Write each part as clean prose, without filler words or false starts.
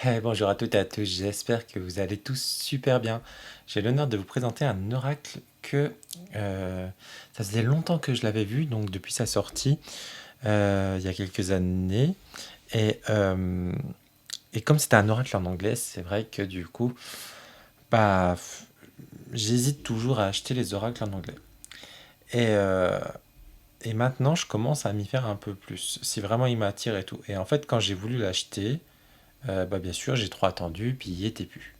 Bonjour à toutes et à tous, j'espère que vous allez tous super bien. J'ai l'honneur de vous présenter un oracle que ça faisait longtemps que je l'avais vu, donc depuis sa sortie, il y a quelques années. Et, euh, et comme c'était un oracle en anglais, c'est vrai que du coup, bah, j'hésite toujours à acheter les oracles en anglais. Et, euh, et maintenant, je commence à m'y faire un peu plus, si vraiment il m'attire et tout. Et en fait, quand j'ai voulu l'acheter, bah, bien sûr, j'ai trop attendu, puis il y était plus.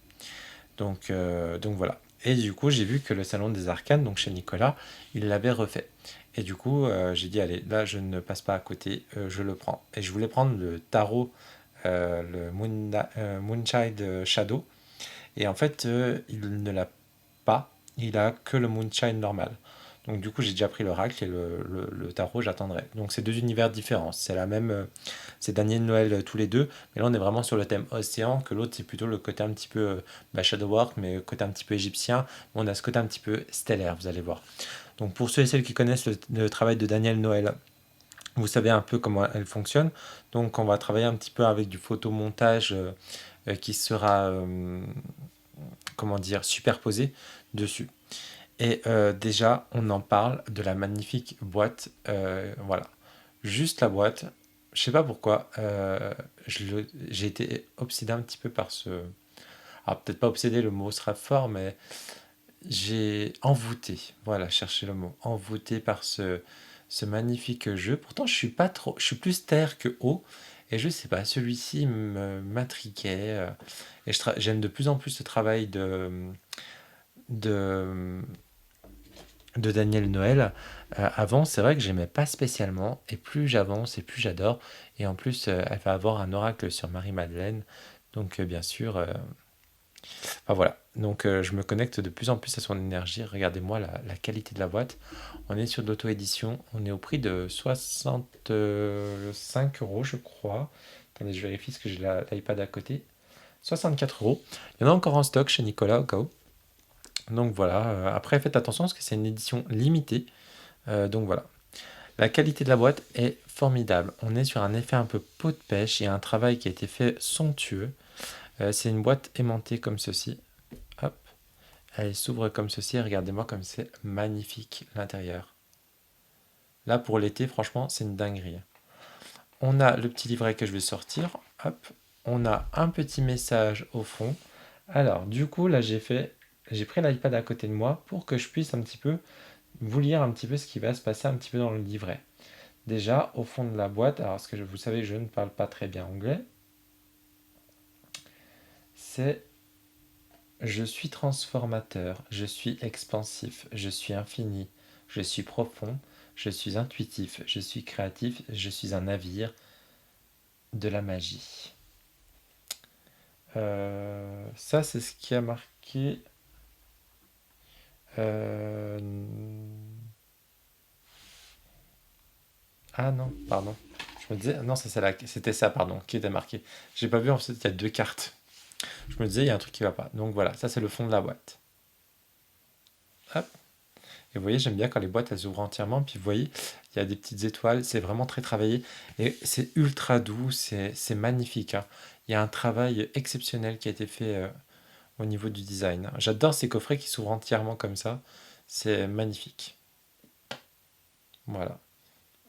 Donc voilà. Et du coup, j'ai vu que le Salon des Arcanes, donc chez Nicolas, il l'avait refait. Et du coup, j'ai dit, allez, là, je ne passe pas à côté, je le prends. Et je voulais prendre le tarot, Moonchild Shadow. Et en fait, il ne l'a pas. Il a que le Moonshine normal. Donc du coup, j'ai déjà pris l'oracle et le tarot, j'attendrai. Donc c'est deux univers différents. C'est la même, c'est Daniel Noël tous les deux, mais là on est vraiment sur le thème océan, que l'autre c'est plutôt le côté un petit peu Shadowwork, mais côté un petit peu égyptien. On a ce côté un petit peu stellaire, vous allez voir. Donc pour ceux et celles qui connaissent le travail de Daniel Noël, vous savez un peu comment elle fonctionne. Donc on va travailler un petit peu avec du photomontage qui sera, comment dire, superposé dessus. Et déjà, on en parle de la magnifique boîte. Voilà. Juste la boîte. Je sais pas pourquoi. J'ai été obsédé un petit peu par ce. Alors, peut-être pas obsédé, le mot sera fort, mais j'ai envoûté. Voilà, chercher le mot. Envoûté par ce magnifique jeu. Pourtant, je suis pas trop. Je suis plus terre que eau. Et je sais pas, celui-ci m'intriguait. Et j'aime de plus en plus ce travail de, de Daniel Noël. Avant, c'est vrai que j'aimais pas spécialement, et plus j'avance et plus j'adore. Et en plus, elle va avoir un oracle sur Marie-Madeleine, donc bien sûr, enfin voilà. Donc je me connecte de plus en plus à son énergie. Regardez-moi la qualité de la boîte. On est sur de l'auto-édition, on est au prix de 65 euros, je crois. Attendez, je vérifie ce que j'ai l'iPad à côté. 64 euros. Il y en a encore en stock chez Nicolas au cas où. Donc voilà, après faites attention parce que c'est une édition limitée. Donc voilà. La qualité de la boîte est formidable. On est sur un effet un peu peau de pêche. Il y a un travail qui a été fait somptueux. C'est une boîte aimantée comme ceci. Hop. Elle s'ouvre comme ceci. Regardez-moi comme c'est magnifique l'intérieur. Là pour l'été, franchement, c'est une dinguerie. On a le petit livret que je vais sortir. Hop. On a un petit message au fond. Alors, du coup, là, j'ai pris l'iPad à côté de moi pour que je puisse un petit peu vous lire un petit peu ce qui va se passer un petit peu dans le livret. Déjà, au fond de la boîte, alors ce que vous savez, je ne parle pas très bien anglais, c'est je suis transformateur, je suis expansif, je suis infini, je suis profond, je suis intuitif, je suis créatif, je suis un navire de la magie. Ça, c'est ce qui a marqué. euh, Ah non, pardon. Je me disais, non, c'était ça, pardon, qui était marqué. J'ai pas vu, en fait, il y a deux cartes. Je me disais, il y a un truc qui va pas. Donc voilà, ça c'est le fond de la boîte. Hop. Et vous voyez, j'aime bien quand les boîtes elles s'ouvrent entièrement. Puis vous voyez, il y a des petites étoiles. C'est vraiment très travaillé. Et c'est ultra doux. C'est magnifique, hein. Il y a un travail exceptionnel qui a été fait au niveau du design. J'adore ces coffrets qui s'ouvrent entièrement comme ça. C'est magnifique. Voilà.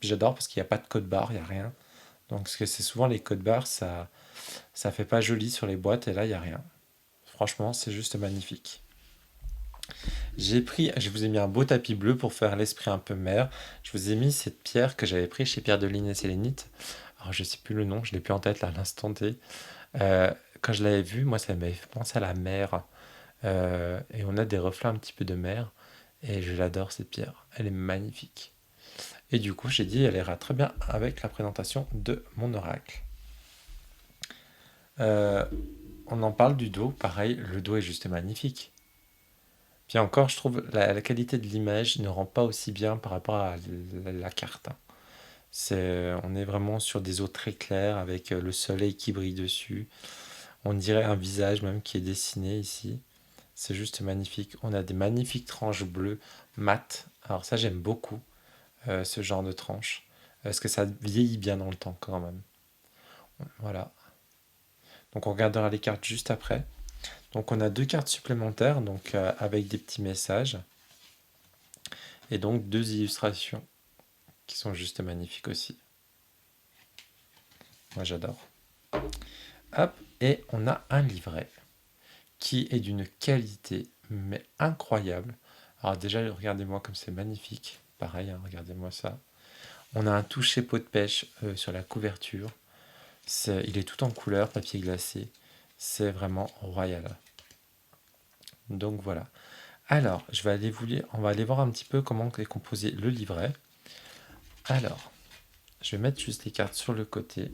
J'adore parce qu'il n'y a pas de code barre, il n'y a rien. Donc, parce que c'est souvent les codes barres, ça fait pas joli sur les boîtes. Et là, il n'y a rien. Franchement, c'est juste magnifique. Je vous ai mis un beau tapis bleu pour faire l'esprit un peu mer. Je vous ai mis cette pierre que j'avais prise chez Pierre de Ligne et Sélénite. Alors je sais plus le nom, je l'ai plus en tête là à l'instant T. Euh, Quand je l'avais vue, moi ça m'avait fait penser à la mer. Et on a des reflets un petit peu de mer. Et je l'adore cette pierre. Elle est magnifique. Et du coup, j'ai dit, elle ira très bien avec la présentation de mon oracle. Euh, on en parle du dos, pareil, le dos est juste magnifique. Puis encore, je trouve la qualité de l'image ne rend pas aussi bien par rapport à la carte, hein. On est vraiment sur des eaux très claires avec le soleil qui brille dessus. On dirait un visage même qui est dessiné ici. C'est juste magnifique. On a des magnifiques tranches bleues mates. Alors ça, j'aime beaucoup ce genre de tranches. Parce que ça vieillit bien dans le temps quand même. Voilà. Donc on regardera les cartes juste après. Donc on a 2 cartes supplémentaires, donc avec des petits messages. Et donc 2 illustrations qui sont juste magnifiques aussi. Moi j'adore. Hop, et on a un livret qui est d'une qualité mais incroyable. Alors déjà, regardez-moi comme c'est magnifique. Pareil, hein, regardez-moi ça. On a un toucher pot de pêche sur la couverture. Il est tout en couleur, papier glacé. C'est vraiment royal. Donc voilà. Alors, on va aller voir un petit peu comment est composé le livret. Alors, je vais mettre juste les cartes sur le côté.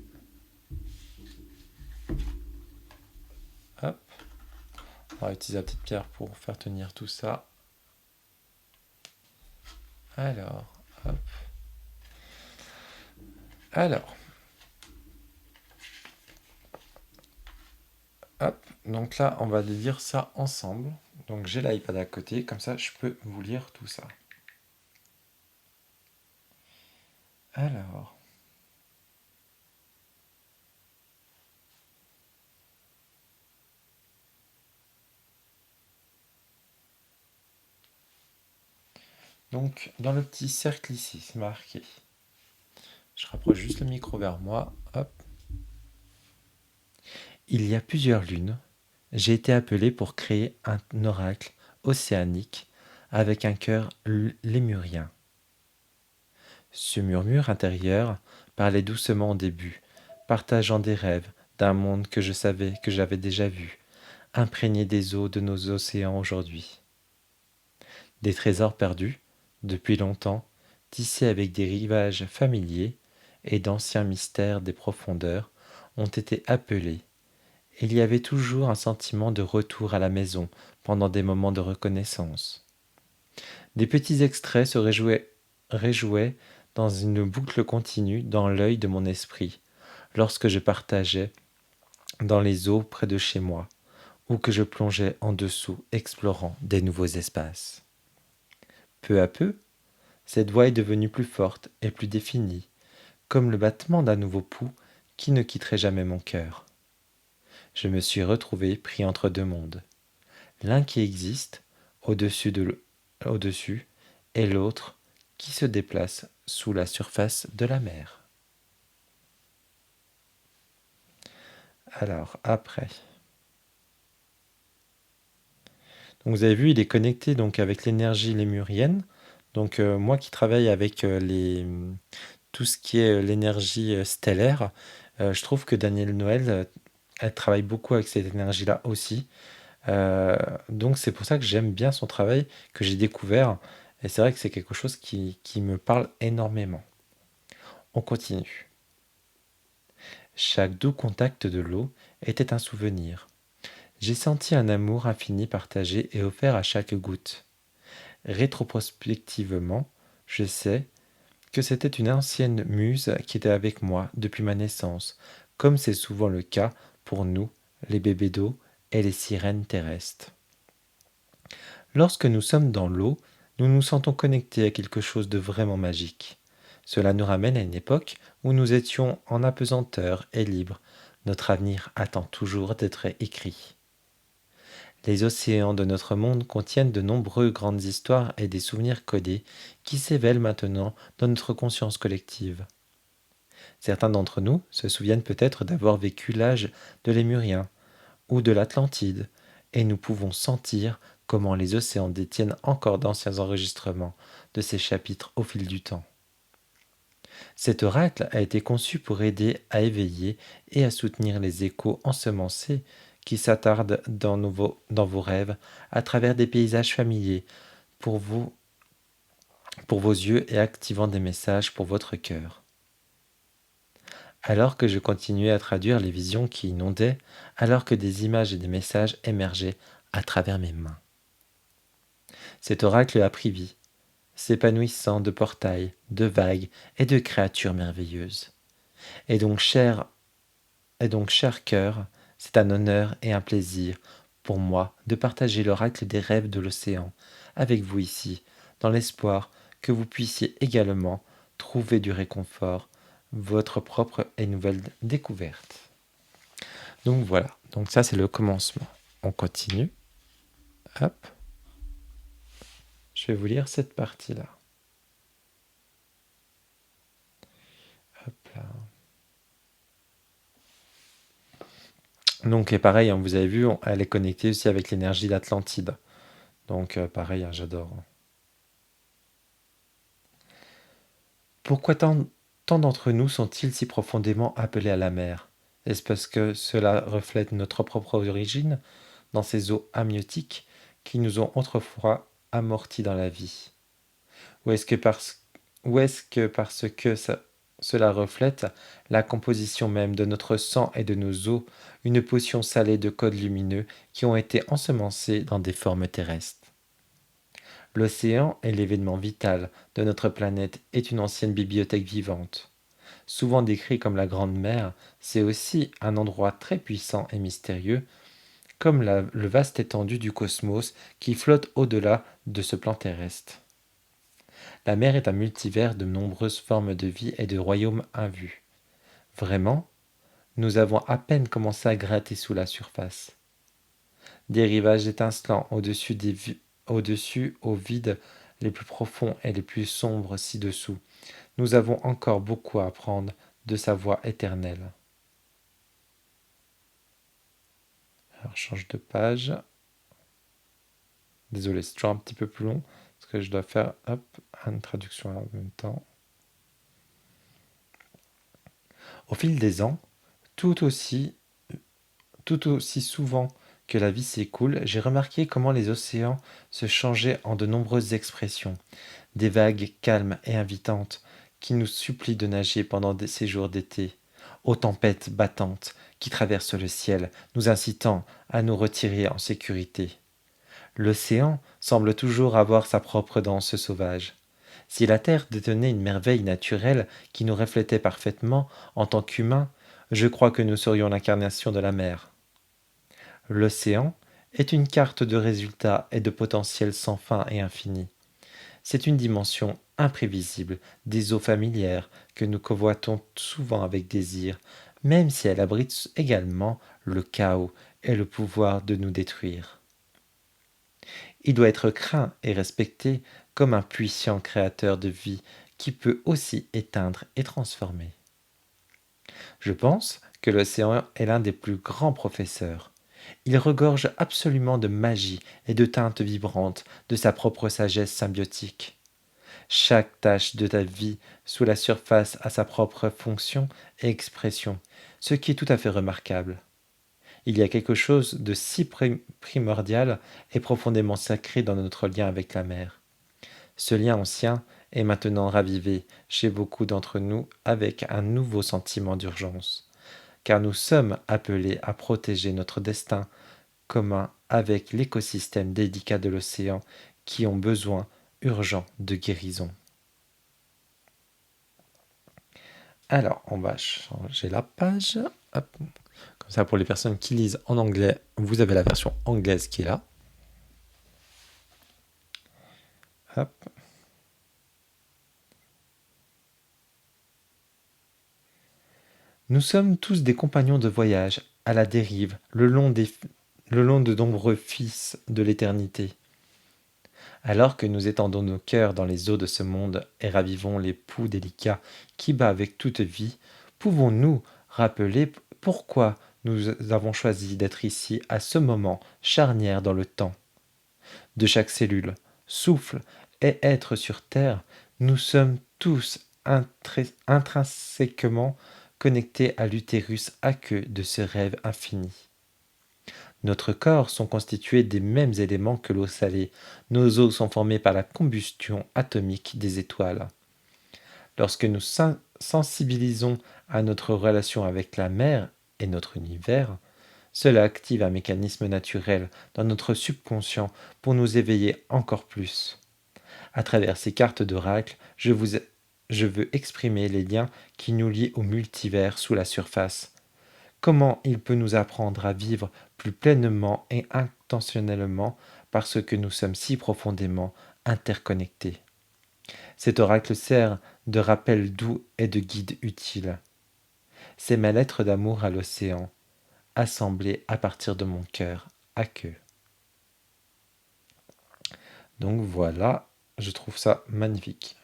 Hop. On va utiliser la petite pierre pour faire tenir tout ça. Alors, hop. Alors, hop. Donc là, on va lire ça ensemble. Donc j'ai l'iPad à côté, comme ça je peux vous lire tout ça. Alors, donc dans le petit cercle ici, c'est marqué. Je rapproche juste le micro vers moi. Hop. Il y a plusieurs lunes, j'ai été appelé pour créer un oracle océanique avec un cœur lémurien. Ce murmure intérieur parlait doucement au début, partageant des rêves d'un monde que je savais que j'avais déjà vu, imprégné des eaux de nos océans aujourd'hui. Des trésors perdus, depuis longtemps, tissés avec des rivages familiers et d'anciens mystères des profondeurs, ont été appelés. Il y avait toujours un sentiment de retour à la maison pendant des moments de reconnaissance. Des petits extraits se réjouaient dans une boucle continue dans l'œil de mon esprit, lorsque je partageais dans les eaux près de chez moi, ou que je plongeais en dessous explorant des nouveaux espaces. Peu à peu, cette voix est devenue plus forte et plus définie, comme le battement d'un nouveau pouls qui ne quitterait jamais mon cœur. Je me suis retrouvé pris entre deux mondes. L'un qui existe au-dessus et l'autre qui se déplace sous la surface de la mer. Alors après, donc vous avez vu, il est connecté donc avec l'énergie lémurienne. Donc moi qui travaille avec tout ce qui est l'énergie stellaire, je trouve que Danielle Noël, elle travaille beaucoup avec cette énergie-là aussi. Donc c'est pour ça que j'aime bien son travail, que j'ai découvert. Et c'est vrai que c'est quelque chose qui me parle énormément. On continue. Chaque doux contact de l'eau était un souvenir. J'ai senti un amour infini partagé et offert à chaque goutte. Rétrospectivement, je sais que c'était une ancienne muse qui était avec moi depuis ma naissance, comme c'est souvent le cas pour nous, les bébés d'eau et les sirènes terrestres. Lorsque nous sommes dans l'eau, nous nous sentons connectés à quelque chose de vraiment magique. Cela nous ramène à une époque où nous étions en apesanteur et libres. Notre avenir attend toujours d'être écrit. Les océans de notre monde contiennent de nombreuses grandes histoires et des souvenirs codés qui s'éveillent maintenant dans notre conscience collective. Certains d'entre nous se souviennent peut-être d'avoir vécu l'âge de Lémurien ou de l'Atlantide, et nous pouvons sentir comment les océans détiennent encore d'anciens enregistrements de ces chapitres au fil du temps. Cet oracle a été conçu pour aider à éveiller et à soutenir les échos ensemencés qui s'attardent dans vos rêves à travers des paysages familiers pour pour vos yeux et activant des messages pour votre cœur. Alors que je continuais à traduire les visions qui inondaient, alors que des images et des messages émergeaient à travers mes mains. Cet oracle a pris vie, s'épanouissant de portails, de vagues et de créatures merveilleuses. Et donc, cher cœur, c'est un honneur et un plaisir pour moi de partager l'oracle des rêves de l'océan avec vous ici, dans l'espoir que vous puissiez également trouver du réconfort, votre propre et nouvelle découverte. Donc voilà, donc ça c'est le commencement. On continue. Hop, je vais vous lire cette partie-là. Hop là. Donc et pareil, hein, vous avez vu, elle est connectée aussi avec l'énergie d'Atlantide. Donc pareil, hein, j'adore. Pourquoi tant d'entre nous sont-ils si profondément appelés à la mer? Est-ce parce que cela reflète notre propre origine dans ces eaux amniotiques qui nous ont autrefois amortis dans la vie? Ou est-ce que parce que cela reflète la composition même de notre sang et de nos os, une potion salée de codes lumineux qui ont été ensemencés dans des formes terrestres? L'océan est l'événement vital de notre planète, est une ancienne bibliothèque vivante. Souvent décrit comme la Grande Mer, c'est aussi un endroit très puissant et mystérieux, comme le vaste étendue du cosmos qui flotte au-delà de ce plan terrestre. La mer est un multivers de nombreuses formes de vie et de royaumes invus. Vraiment, nous avons à peine commencé à gratter sous la surface. Des rivages étincelants au-dessus aux vides les plus profonds et les plus sombres ci-dessous. Nous avons encore beaucoup à apprendre de sa voix éternelle. Alors, je change de page. Désolé, c'est toujours un petit peu plus long parce que je dois faire hop, une traduction en même temps. Au fil des ans, tout aussi, tout aussi souvent que la vie s'écoule, j'ai remarqué comment les océans se changeaient en de nombreuses expressions, des vagues calmes et invitantes qui nous supplient de nager pendant ces jours d'été, aux tempêtes battantes qui traversent le ciel, nous incitant à nous retirer en sécurité. L'océan semble toujours avoir sa propre danse sauvage. Si la Terre détenait une merveille naturelle qui nous reflétait parfaitement en tant qu'humains, je crois que nous serions l'incarnation de la mer. L'océan est une carte de résultats et de potentiel sans fin et infini. C'est une dimension imprévisible des eaux familières que nous convoitons souvent avec désir, même si elle abrite également le chaos et le pouvoir de nous détruire. Il doit être craint et respecté comme un puissant créateur de vie qui peut aussi éteindre et transformer. Je pense que l'océan est l'un des plus grands professeurs. Il regorge absolument de magie et de teintes vibrantes de sa propre sagesse symbiotique. Chaque tâche de ta vie sous la surface a sa propre fonction et expression, ce qui est tout à fait remarquable. Il y a quelque chose de si primordial et profondément sacré dans notre lien avec la mer. Ce lien ancien est maintenant ravivé chez beaucoup d'entre nous avec un nouveau sentiment d'urgence, car nous sommes appelés à protéger notre destin commun avec l'écosystème délicat de l'océan qui ont besoin urgent de guérison. Alors, on va changer la page. Hop. Comme ça, pour les personnes qui lisent en anglais, vous avez la version anglaise qui est là. Hop. Nous sommes tous des compagnons de voyage, à la dérive, le long de nombreux fils de l'éternité. Alors que nous étendons nos cœurs dans les eaux de ce monde et ravivons les poux délicats qui bat avec toute vie, pouvons-nous rappeler pourquoi nous avons choisi d'être ici à ce moment charnière dans le temps? De chaque cellule, souffle et être sur Terre, nous sommes tous intrinsèquement connectés à l'utérus aqueux de ce rêve infini. Notre corps sont constitués des mêmes éléments que l'eau salée. Nos os sont formés par la combustion atomique des étoiles. Lorsque nous sensibilisons à notre relation avec la mer et notre univers, cela active un mécanisme naturel dans notre subconscient pour nous éveiller encore plus. À travers ces cartes d'oracle, je veux exprimer les liens qui nous lient au multivers sous la surface. Comment il peut nous apprendre à vivre plus pleinement et intentionnellement parce que nous sommes si profondément interconnectés. Cet oracle sert de rappel doux et de guide utile. C'est ma lettre d'amour à l'océan, assemblés à partir de mon cœur à queue. Donc voilà, je trouve ça magnifique.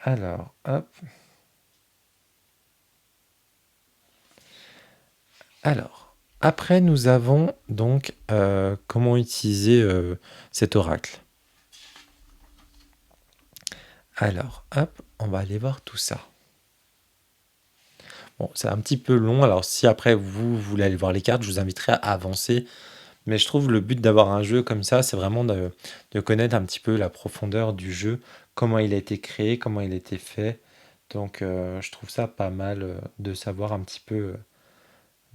Alors, hop. Alors, après, nous avons donc comment utiliser cet oracle. Alors, hop, on va aller voir tout ça. Bon, c'est un petit peu long, alors si après vous voulez aller voir les cartes, je vous inviterai à avancer. Mais je trouve le but d'avoir un jeu comme ça, c'est vraiment de connaître un petit peu la profondeur du jeu, comment il a été créé, comment il a été fait. Donc je trouve ça pas mal de savoir un petit peu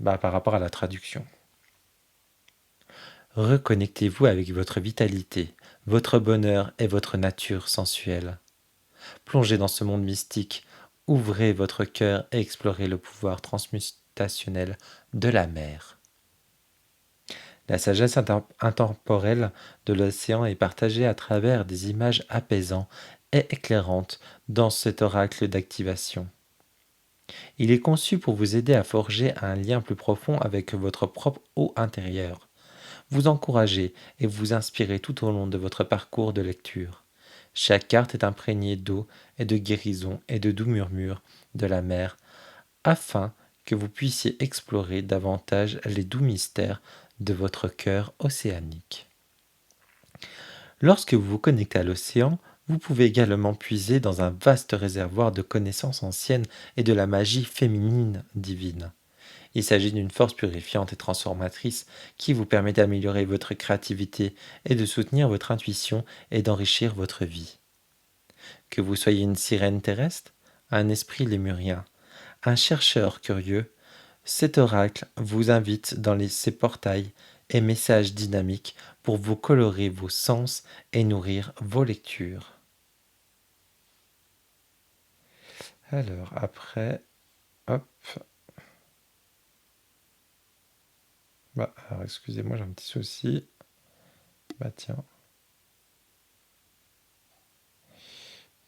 par rapport à la traduction. Reconnectez-vous avec votre vitalité, votre bonheur et votre nature sensuelle. Plongez dans ce monde mystique, ouvrez votre cœur et explorez le pouvoir transmutationnel de la mer. La sagesse intemporelle de l'océan est partagée à travers des images apaisantes et éclairantes dans cet oracle d'activation. Il est conçu pour vous aider à forger un lien plus profond avec votre propre eau intérieure, vous encourager et vous inspirer tout au long de votre parcours de lecture. Chaque carte est imprégnée d'eau et de guérison et de doux murmures de la mer, afin que vous puissiez explorer davantage les doux mystères de votre cœur océanique. Lorsque vous vous connectez à l'océan, vous pouvez également puiser dans un vaste réservoir de connaissances anciennes et de la magie féminine divine. Il s'agit d'une force purifiante et transformatrice qui vous permet d'améliorer votre créativité et de soutenir votre intuition et d'enrichir votre vie. Que vous soyez une sirène terrestre, un esprit lémurien, un chercheur curieux, cet oracle vous invite dans ces portails et messages dynamiques pour vous colorer vos sens et nourrir vos lectures. Alors après, hop. Alors excusez-moi, j'ai un petit souci. Tiens.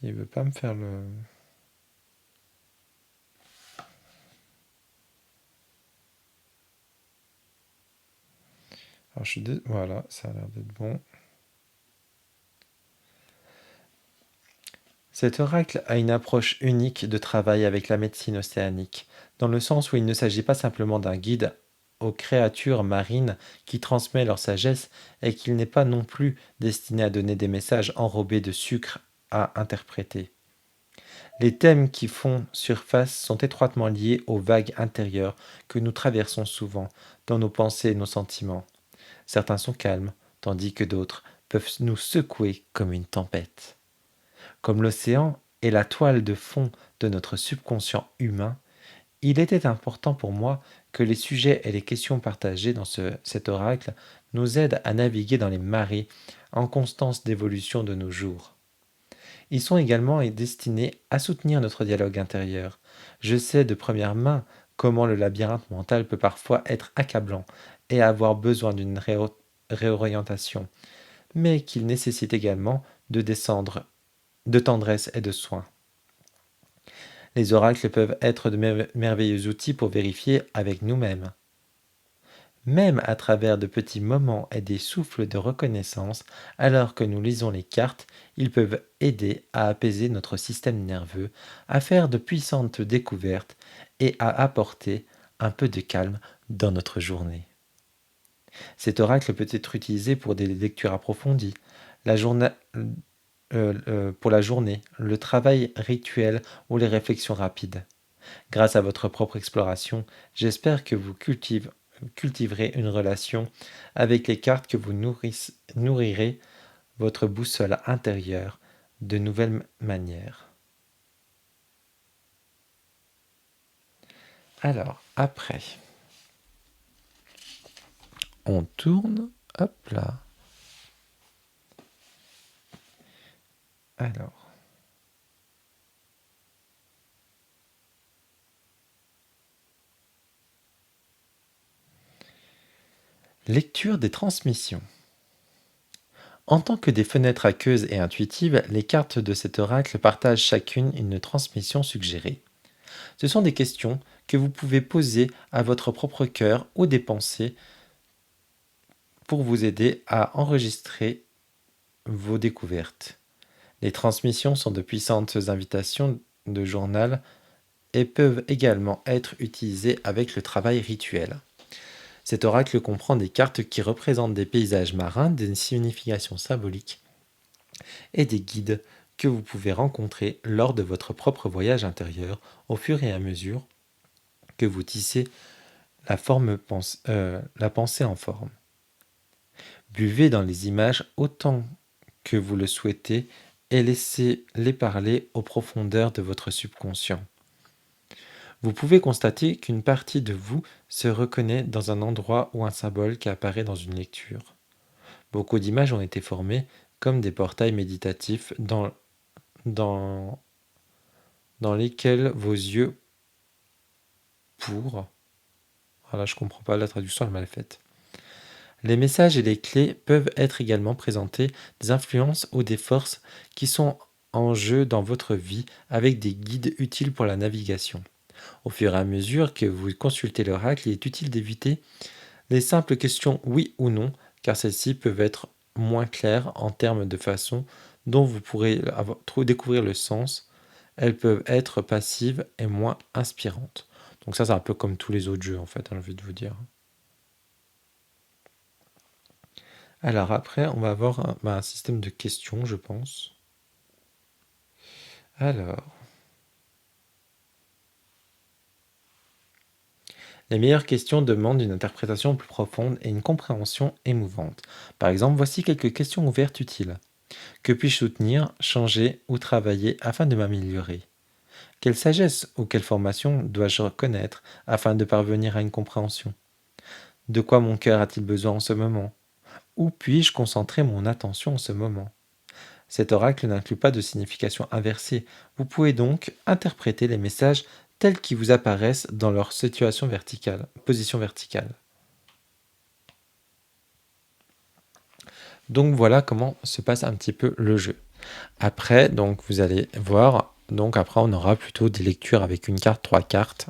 Il veut pas me faire le... Alors voilà, ça a l'air d'être bon. Cet oracle a une approche unique de travail avec la médecine océanique, dans le sens où il ne s'agit pas simplement d'un guide aux créatures marines qui transmet leur sagesse et qu'il n'est pas non plus destiné à donner des messages enrobés de sucre à interpréter. Les thèmes qui font surface sont étroitement liés aux vagues intérieures que nous traversons souvent dans nos pensées et nos sentiments. Certains sont calmes, tandis que d'autres peuvent nous secouer comme une tempête. Comme l'océan est la toile de fond de notre subconscient humain, il était important pour moi que les sujets et les questions partagées dans cet oracle nous aident à naviguer dans les marées en constance d'évolution de nos jours. Ils sont également destinés à soutenir notre dialogue intérieur. Je sais de première main comment le labyrinthe mental peut parfois être accablant et avoir besoin d'une réorientation, mais qu'il nécessite également de descendre de tendresse et de soin. Les oracles peuvent être de merveilleux outils pour vérifier avec nous-mêmes. Même à travers de petits moments et des souffles de reconnaissance, alors que nous lisons les cartes, ils peuvent aider à apaiser notre système nerveux, à faire de puissantes découvertes et à apporter un peu de calme dans notre journée. Cet oracle peut être utilisé pour des lectures approfondies, pour la journée, le travail rituel ou les réflexions rapides. Grâce à votre propre exploration, j'espère que vous cultiverez une relation avec les cartes, que vous nourrirez votre boussole intérieure de nouvelles manières. Alors, après, on tourne, hop là. Alors, lecture des transmissions. En tant que des fenêtres aqueuses et intuitives, les cartes de cet oracle partagent chacune une transmission suggérée. Ce sont des questions que vous pouvez poser à votre propre cœur ou des pensées pour vous aider à enregistrer vos découvertes. Les transmissions sont de puissantes invitations de journal et peuvent également être utilisées avec le travail rituel. Cet oracle comprend des cartes qui représentent des paysages marins, des significations symboliques et des guides que vous pouvez rencontrer lors de votre propre voyage intérieur au fur et à mesure que vous tissez la pensée en forme. Buvez dans les images autant que vous le souhaitez et laissez-les parler aux profondeurs de votre subconscient. Vous pouvez constater qu'une partie de vous se reconnaît dans un endroit ou un symbole qui apparaît dans une lecture. Beaucoup d'images ont été formées comme des portails méditatifs dans, dans lesquels vos yeux pour... Voilà, je comprends pas, la traduction est mal faite. Les messages et les clés peuvent être également présentés des influences ou des forces qui sont en jeu dans votre vie avec des guides utiles pour la navigation. Au fur et à mesure que vous consultez l'oracle, il est utile d'éviter les simples questions oui ou non, car celles-ci peuvent être moins claires en termes de façon dont vous pourrez découvrir le sens. Elles peuvent être passives et moins inspirantes. Donc ça, c'est un peu comme tous les autres jeux, en fait, j'ai envie de vous dire. Alors après, on va avoir un système de questions, je pense. Alors, les meilleures questions demandent une interprétation plus profonde et une compréhension émouvante. Par exemple, voici quelques questions ouvertes utiles. Que puis-je soutenir, changer ou travailler afin de m'améliorer? Quelle sagesse ou quelle formation dois-je connaître afin de parvenir à une compréhension? De quoi mon cœur a-t-il besoin en ce moment? Où puis-je concentrer mon attention en ce moment? Cet oracle n'inclut pas de signification inversée. Vous pouvez donc interpréter les messages tels qu'ils vous apparaissent dans leur position verticale. Donc voilà comment se passe un petit peu le jeu. Après, donc vous allez voir, donc après on aura plutôt des lectures avec une carte, 3 cartes.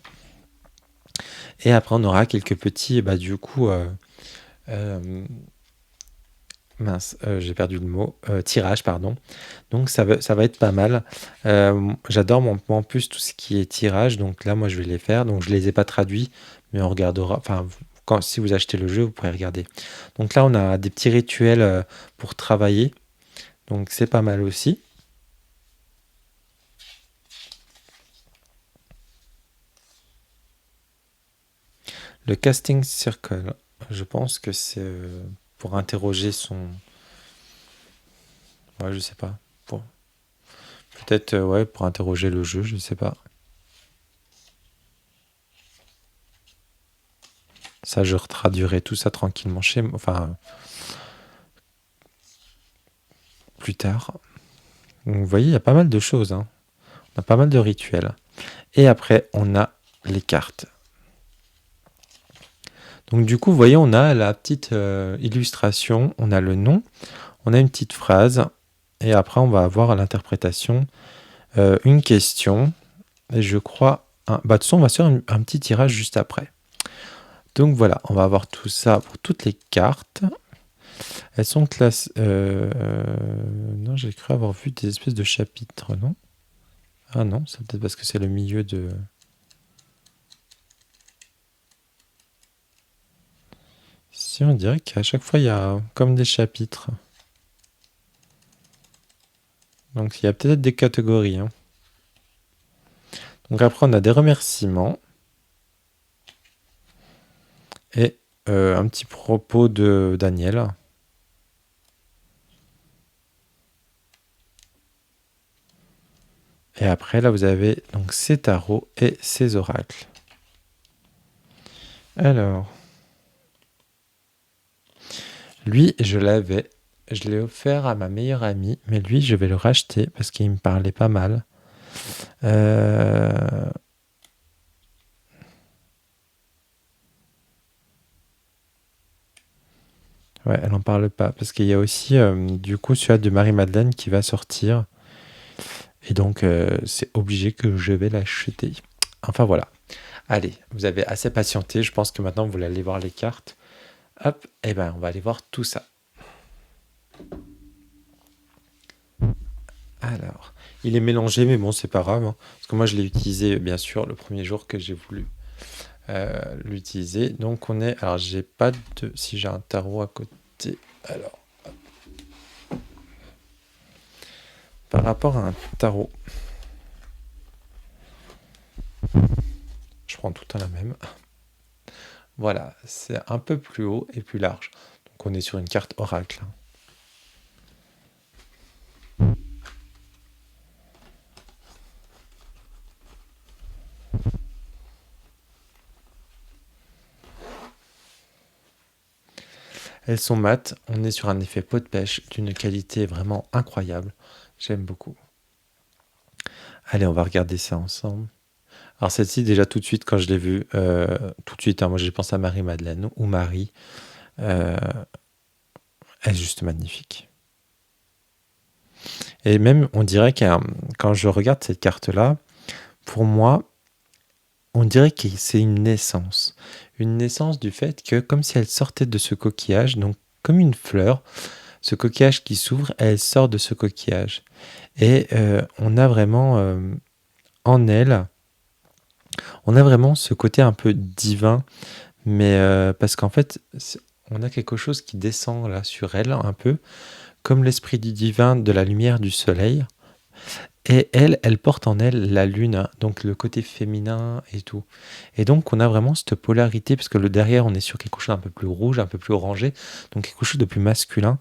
Et après on aura quelques petits, j'ai perdu le mot, tirage, pardon. Donc ça va être pas mal. J'adore en plus tout ce qui est tirage, donc là moi je vais les faire. Donc je les ai pas traduits, mais on regardera. Enfin, si vous achetez le jeu, vous pourrez regarder. Donc là on a des petits rituels pour travailler, donc c'est pas mal aussi. Le casting circle, je pense que c'est pour interroger son... Ouais, je sais pas. Peut-être, ouais, pour interroger le jeu, je sais pas. Ça, je retraduirai tout ça tranquillement plus tard. Donc, vous voyez, il y a pas mal de choses, hein. On a pas mal de rituels. Et après, on a les cartes. Donc du coup, vous voyez, on a la petite illustration, on a le nom, on a une petite phrase, et après, on va avoir l'interprétation, une question, et je crois... de toute façon, on va faire un petit tirage juste après. Donc voilà, on va avoir tout ça pour toutes les cartes. Elles sont classées... non, j'ai cru avoir vu des espèces de chapitres, non? Ah non, c'est peut-être parce que c'est le milieu de... Si, on dirait qu'à chaque fois, il y a comme des chapitres. Donc, il y a peut-être des catégories, hein. Donc après, on a des remerciements. Et un petit propos de Daniel. Et après, là, vous avez donc ces tarots et ces oracles. Alors, lui, je l'ai offert à ma meilleure amie, mais lui, je vais le racheter parce qu'il me parlait pas mal. Ouais, elle en parle pas parce qu'il y a aussi du coup celui de Marie-Madeleine qui va sortir. Et donc, c'est obligé que je vais l'acheter. Enfin voilà. Allez, vous avez assez patienté. Je pense que maintenant vous voulez aller voir les cartes. Hop, et ben on va aller voir tout ça. Alors, il est mélangé, mais bon, c'est pas grave, hein, parce que moi je l'ai utilisé bien sûr le premier jour que j'ai voulu l'utiliser. Donc on est. Alors j'ai pas de. Si j'ai un tarot à côté. Alors, par rapport à un tarot, je prends tout le temps la même. Voilà, c'est un peu plus haut et plus large. Donc on est sur une carte oracle. Elles sont mates, on est sur un effet peau de pêche d'une qualité vraiment incroyable. J'aime beaucoup. Allez, on va regarder ça ensemble. Alors celle-ci, déjà tout de suite, quand je l'ai vue, tout de suite, hein, moi j'ai pensé à Marie-Madeleine ou Marie. euh, Elle est juste magnifique. Et même, on dirait que quand je regarde cette carte-là, pour moi, on dirait que c'est une naissance. Une naissance du fait que, comme si elle sortait de ce coquillage, donc comme une fleur, ce coquillage qui s'ouvre, elle sort de ce coquillage. Et on a vraiment en elle, on a vraiment ce côté un peu divin, mais parce qu'en fait, on a quelque chose qui descend là sur elle un peu, comme l'esprit du divin de la lumière du soleil. Et elle porte en elle la lune, hein, donc le côté féminin et tout. Et donc on a vraiment cette polarité, parce que le derrière on est sur quelque chose d'un peu plus rouge, un peu plus orangé, donc quelque chose de plus masculin.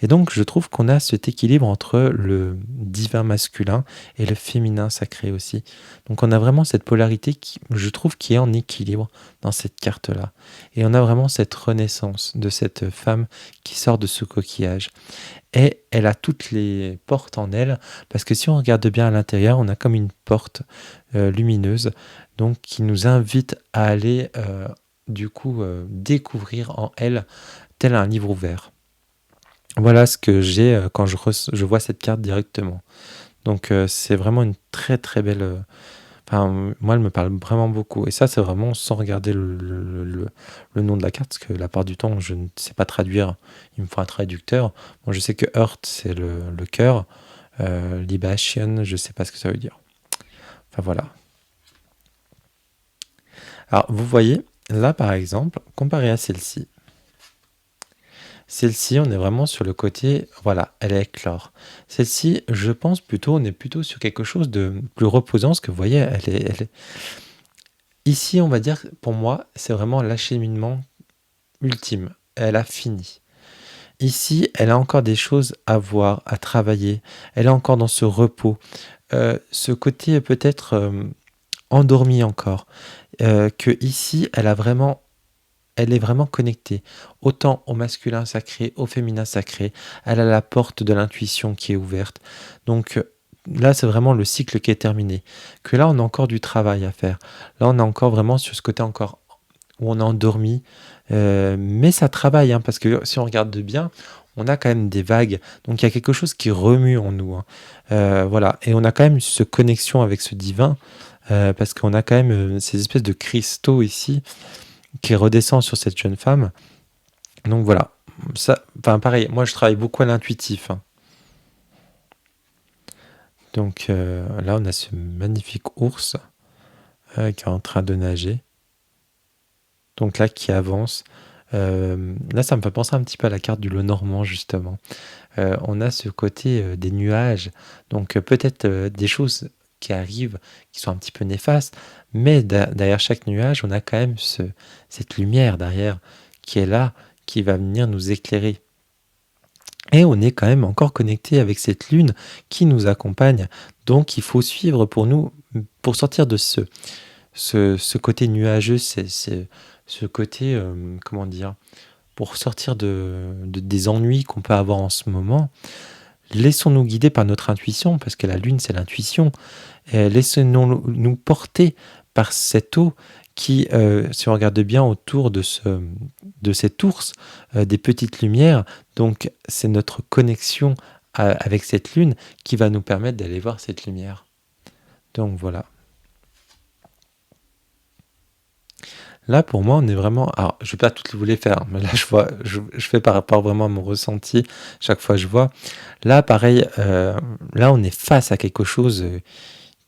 Et donc je trouve qu'on a cet équilibre entre le divin masculin et le féminin sacré aussi. Donc on a vraiment cette polarité qui, je trouve, qui est en équilibre dans cette carte-là. Et on a vraiment cette renaissance de cette femme qui sort de ce coquillage. Et elle a toutes les portes en elle, parce que si on regarde bien à l'intérieur, on a comme une porte lumineuse, donc qui nous invite à aller du coup découvrir en elle tel un livre ouvert. Voilà ce que j'ai quand je vois cette carte directement. Donc c'est vraiment une très très belle. Enfin, moi, elle me parle vraiment beaucoup. Et ça, c'est vraiment sans regarder le nom de la carte, parce que la part du temps, je ne sais pas traduire. Il me faut un traducteur. Bon, je sais que Heart, c'est le cœur. Libation, je ne sais pas ce que ça veut dire. Enfin, voilà. Alors, vous voyez, là, par exemple, comparé à celle-ci, celle-ci, on est vraiment sur le côté, voilà, elle est éclore. Celle-ci, je pense plutôt, on est plutôt sur quelque chose de plus reposant, parce que vous voyez, ici, on va dire, pour moi, c'est vraiment l'acheminement ultime. Elle a fini. Ici, elle a encore des choses à voir, à travailler. Elle est encore dans ce repos. Ce côté peut-être endormi encore. Que ici, elle est vraiment connectée. Autant au masculin sacré, au féminin sacré. Elle a la porte de l'intuition qui est ouverte. Donc là, c'est vraiment le cycle qui est terminé. Que là, on a encore du travail à faire. Là, on est encore vraiment sur ce côté encore où on est endormi. Mais ça travaille, hein, parce que si on regarde de bien, on a quand même des vagues. Donc il y a quelque chose qui remue en nous, hein. Voilà. Et on a quand même cette connexion avec ce divin, parce qu'on a quand même ces espèces de cristaux ici qui redescendent sur cette jeune femme. Donc voilà. Ça, enfin, pareil, moi je travaille beaucoup à l'intuitif, hein. Donc là, on a ce magnifique ours qui est en train de nager. Donc là, qui avance. Là, ça me fait penser un petit peu à la carte du Lenormand, justement. On a ce côté des nuages, donc peut-être des choses qui arrivent, qui sont un petit peu néfastes, mais derrière chaque nuage, on a quand même cette lumière derrière qui est là, qui va venir nous éclairer. Et on est quand même encore connecté avec cette lune qui nous accompagne. Donc il faut suivre pour nous, pour sortir de ce côté nuageux, ce côté, comment dire, pour sortir des ennuis qu'on peut avoir en ce moment. Laissons-nous guider par notre intuition, parce que la lune, c'est l'intuition. Et laissons-nous porter par cette eau qui, si on regarde bien autour de cet ours, des petites lumières. Donc, c'est notre connexion avec cette lune qui va nous permettre d'aller voir cette lumière. Donc, voilà. Là, pour moi, on est vraiment. Alors, je vais pas toutes vous les faire, mais là, je fais par rapport vraiment à mon ressenti. Chaque fois, je vois. Là, pareil, là, on est face à quelque chose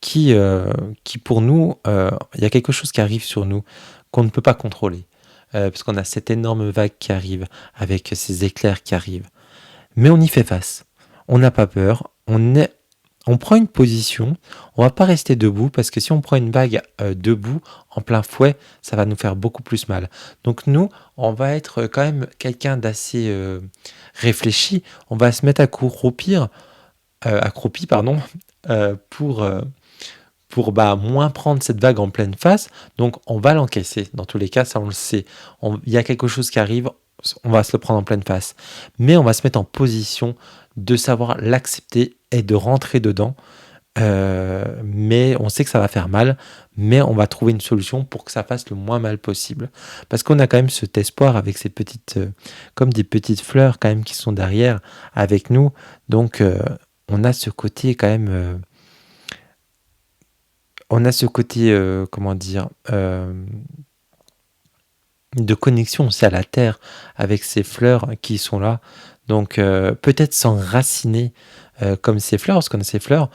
qui, euh, qui pour nous, il y a quelque chose qui arrive sur nous qu'on ne peut pas contrôler. Parce qu'on a cette énorme vague qui arrive, avec ces éclairs qui arrivent. Mais on y fait face. On n'a pas peur. On prend une position. On va pas rester debout parce que si on prend une vague debout en plein fouet, ça va nous faire beaucoup plus mal. Donc nous, on va être quand même quelqu'un d'assez réfléchi. On va se mettre accroupi, pardon, euh, pour euh, pour moins prendre cette vague en pleine face. Donc on va l'encaisser. Dans tous les cas, ça on le sait. Il y a quelque chose qui arrive, on va se le prendre en pleine face. Mais on va se mettre en position de savoir l'accepter et de rentrer dedans. Mais on sait que ça va faire mal, mais on va trouver une solution pour que ça fasse le moins mal possible. Parce qu'on a quand même cet espoir avec ces petites, comme des petites fleurs quand même qui sont derrière avec nous. Donc on a ce côté quand même on a ce côté, comment dire, de connexion aussi à la terre avec ces fleurs qui sont là. Donc peut-être s'enraciner comme ces fleurs, parce qu'on a ces fleurs,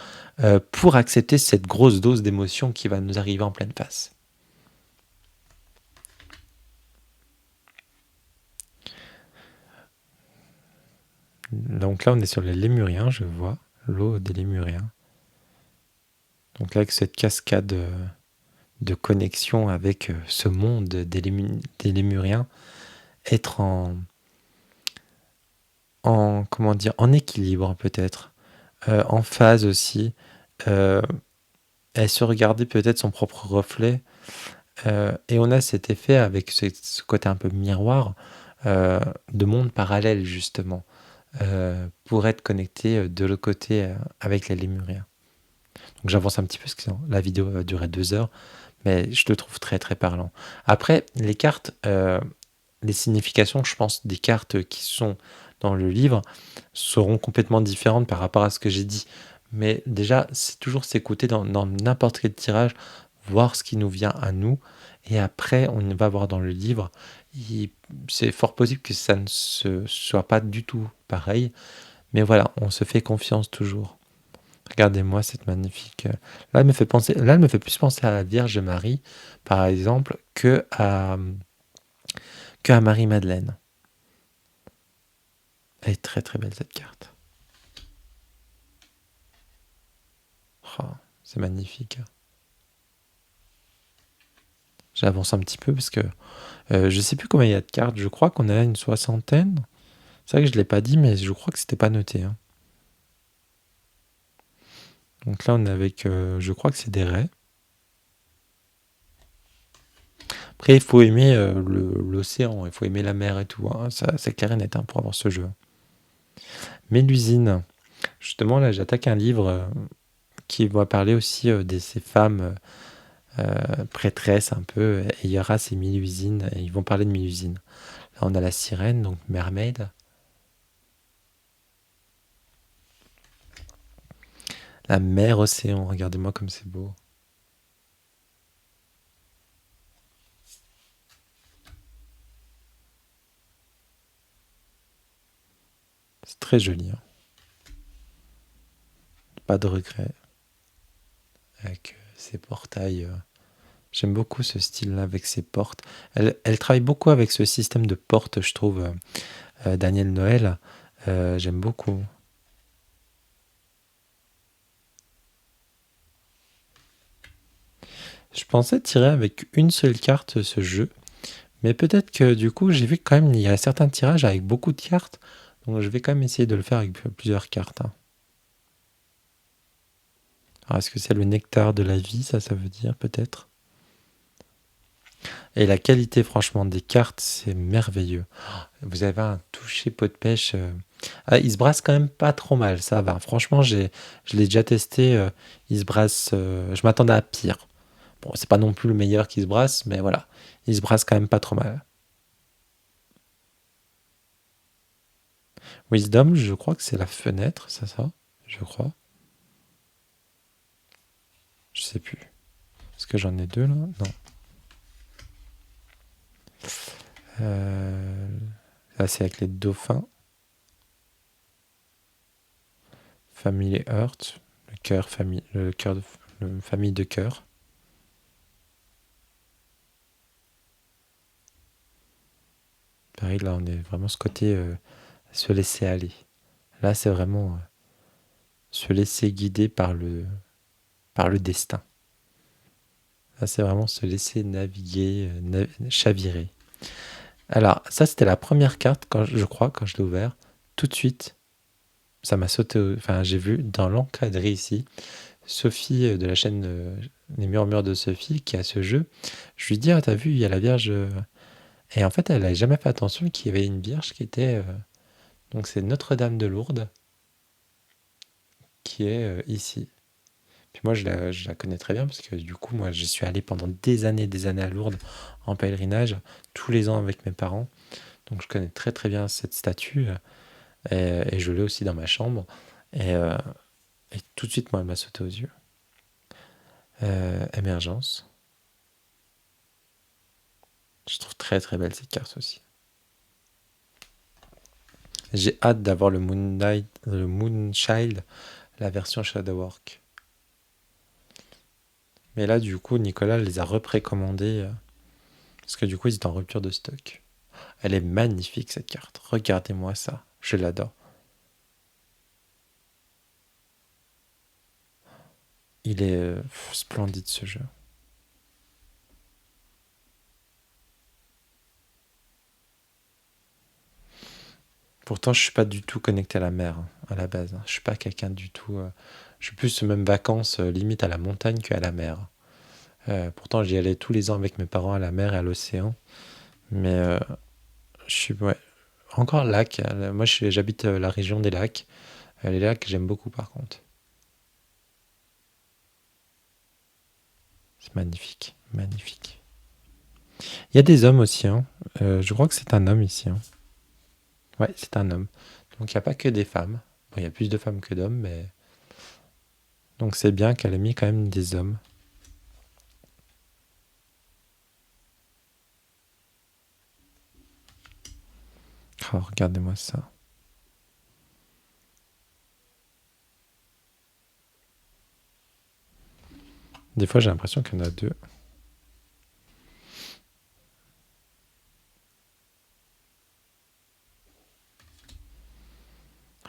pour accepter cette grosse dose d'émotion qui va nous arriver en pleine face. Donc là, on est sur les Lémuriens, je vois, l'eau des Lémuriens. Donc là, avec cette cascade de connexion avec ce monde des Lémuriens, être comment dire, en équilibre peut-être, en phase aussi, euh, et se regarder peut-être son propre reflet. Et on a cet effet avec ce côté un peu miroir de monde parallèle justement, pour être connecté de l'autre côté avec les Lémuriens. Donc j'avance un petit peu parce que la vidéo va durer 2 heures, mais je le trouve très très parlant. Après, les cartes, les significations, je pense, des cartes qui sont dans le livre seront complètement différentes par rapport à ce que j'ai dit. Mais déjà, c'est toujours s'écouter dans n'importe quel tirage, voir ce qui nous vient à nous. Et après, on va voir dans le livre. C'est fort possible que ça ne soit pas du tout pareil. Mais voilà, on se fait confiance toujours. Regardez-moi cette magnifique. Là, elle me fait plus penser à la Vierge Marie, par exemple, que à Marie-Madeleine. Elle est très très belle cette carte. Oh, c'est magnifique. J'avance un petit peu parce que je sais plus combien il y a de cartes. Je crois qu'on a une soixantaine. C'est vrai que je ne l'ai pas dit, mais je crois que c'était pas noté, hein. Donc là, on est avec. Je crois que c'est des raies. Après, il faut aimer l'océan, il faut aimer la mer et tout, hein. Ça, c'est clair et net, hein, pour avoir ce jeu. Mélusine. Justement, là, j'attaque un livre qui va parler aussi de ces femmes prêtresses un peu. Et il y aura ces Mélusines, et ils vont parler de Mélusine. Là, on a la sirène, donc mermaid. La mer océan, regardez-moi comme c'est beau. C'est très joli, hein. Pas de regret avec ces portails. J'aime beaucoup ce style-là avec ses portes. Elle travaille beaucoup avec ce système de portes, je trouve, Daniel Noël. J'aime beaucoup. Je pensais tirer avec une seule carte ce jeu, mais peut-être que du coup, j'ai vu que quand même il y a certains tirages avec beaucoup de cartes, donc je vais quand même essayer de le faire avec plusieurs cartes, hein. Alors, est-ce que c'est le nectar de la vie, ça veut dire peut-être? Et la qualité, franchement, des cartes, c'est merveilleux. Vous avez un toucher pot de pêche. Ah, il se brasse quand même pas trop mal, ça va. Franchement, je l'ai déjà testé. Il se brasse. Je m'attendais à pire. Bon, c'est pas non plus le meilleur qui se brasse, mais voilà. Il se brasse quand même pas trop mal. Wisdom, je crois que c'est la fenêtre, ça? Je crois. Je sais plus. Est-ce que j'en ai deux là? Non. Euh, Là, c'est avec les dauphins. Family Heart. Le cœur, famille, le cœur famille de cœur. Pareil, là, on est vraiment ce côté se laisser aller. Là, c'est vraiment se laisser guider par le destin. Là, c'est vraiment se laisser naviguer, chavirer. Alors, ça, c'était la première carte, je crois, quand je l'ai ouvert. Tout de suite, ça m'a sauté. Enfin, j'ai vu dans l'encadré ici, Sophie de la chaîne Les Murmures de Sophie, qui a ce jeu. Je lui dis, ah, t'as vu, il y a la Vierge. Et en fait, elle n'avait jamais fait attention qu'il y avait une Vierge qui était. Donc, c'est Notre-Dame de Lourdes, qui est ici. Puis moi, je la connais très bien parce que du coup, moi, je suis allé pendant des années à Lourdes en pèlerinage, tous les ans avec mes parents. Donc, je connais très très bien cette statue et je l'ai aussi dans ma chambre. Et, euh, et tout de suite, moi, elle m'a sauté aux yeux. Émergence. Je trouve très très belle cette carte aussi. J'ai hâte d'avoir le Moonchild, la version Shadowwork. Mais là, du coup, Nicolas les a reprécommandés parce que du coup, ils étaient en rupture de stock. Elle est magnifique cette carte. Regardez-moi ça. Je l'adore. Il est splendide ce jeu. Pourtant, je suis pas du tout connecté à la mer à la base. Je suis pas quelqu'un du tout. Je suis plus même vacances limite à la montagne qu'à la mer. Pourtant, j'y allais tous les ans avec mes parents à la mer et à l'océan. Mais je suis ouais. Encore lac. Moi, j'habite la région des lacs. Les lacs, j'aime beaucoup par contre. C'est magnifique, magnifique. Il y a des hommes aussi. Hein. Je crois que c'est un homme ici. Hein. Ouais, c'est un homme. Donc il n'y a pas que des femmes. Bon, il y a plus de femmes que d'hommes, mais donc c'est bien qu'elle ait mis quand même des hommes. Oh, regardez-moi ça. Des fois, j'ai l'impression qu'il y en a deux.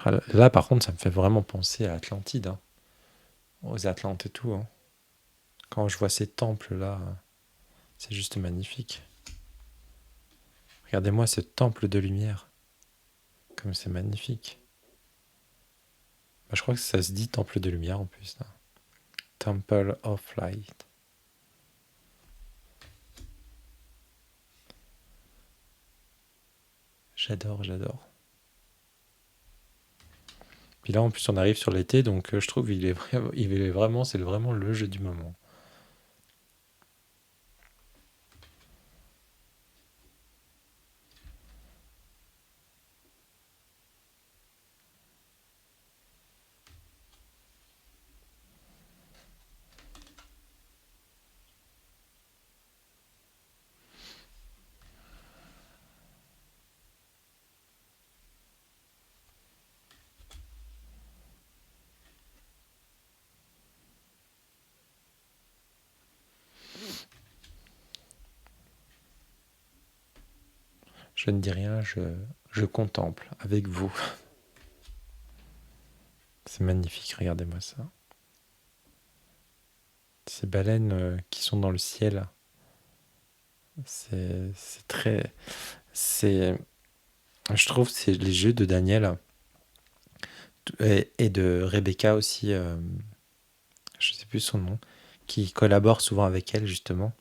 Ah, là, par contre, ça me fait vraiment penser à Atlantide, hein. Aux Atlantes et tout. Hein. Quand je vois ces temples-là, c'est juste magnifique. Regardez-moi ce temple de lumière. Comme c'est magnifique. Bah, je crois que ça se dit temple de lumière en plus. Là. Temple of Light. J'adore, j'adore. Puis là, en plus, on arrive sur l'été, donc je trouve il est vraiment, c'est vraiment le jeu du moment. Je ne dis rien, je contemple avec vous. C'est magnifique, regardez-moi ça. Ces baleines qui sont dans le ciel, c'est très... C'est, je trouve que c'est les jeux de Daniel et de Rebecca aussi, je sais plus son nom, qui collabore souvent avec elle justement.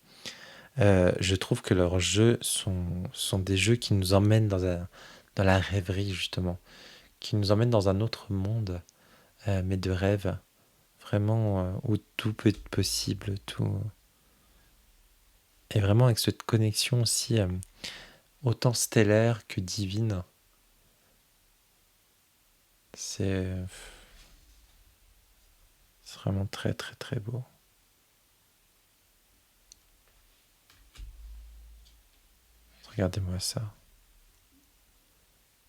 Je trouve que leurs jeux sont des jeux qui nous emmènent dans la rêverie justement, qui nous emmènent dans un autre monde, mais de rêve, vraiment où tout peut être possible, tout. Et vraiment avec cette connexion aussi autant stellaire que divine, c'est c'est vraiment très très très beau. Regardez-moi ça.